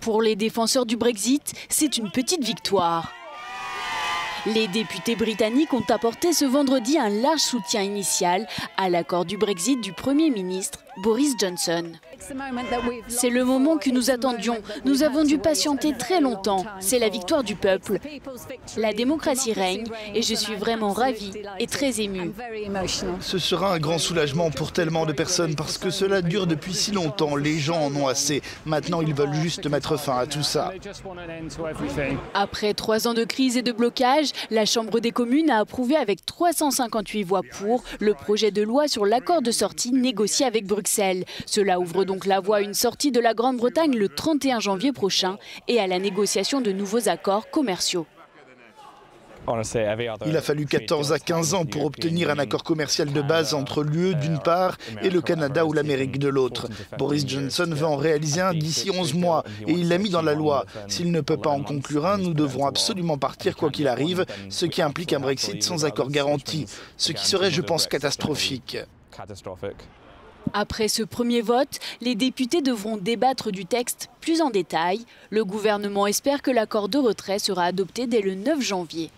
Pour les défenseurs du Brexit, c'est une petite victoire. Les députés britanniques ont apporté ce vendredi un large soutien initial à l'accord du Brexit du Premier ministre Boris Johnson. C'est le moment que nous attendions. Nous avons dû patienter très longtemps. C'est la victoire du peuple. La démocratie règne et je suis vraiment ravie et très émue. Ce sera un grand soulagement pour tellement de personnes parce que cela dure depuis si longtemps. Les gens en ont assez. Maintenant, ils veulent juste mettre fin à tout ça. Après 3 ans de crise et de blocage, la Chambre des communes a approuvé avec 358 voix pour le projet de loi sur l'accord de sortie négocié avec Bruxelles. Cela ouvre donc la voie à une sortie de la Grande-Bretagne le 31 janvier prochain et à la négociation de nouveaux accords commerciaux. Il a fallu 14 à 15 ans pour obtenir un accord commercial de base entre l'UE d'une part et le Canada ou l'Amérique de l'autre. Boris Johnson veut en réaliser un d'ici 11 mois et il l'a mis dans la loi. S'il ne peut pas en conclure un, nous devrons absolument partir quoi qu'il arrive, ce qui implique un Brexit sans accord garanti, ce qui serait, je pense, catastrophique. Après ce premier vote, les députés devront débattre du texte plus en détail. Le gouvernement espère que l'accord de retrait sera adopté dès le 9 janvier.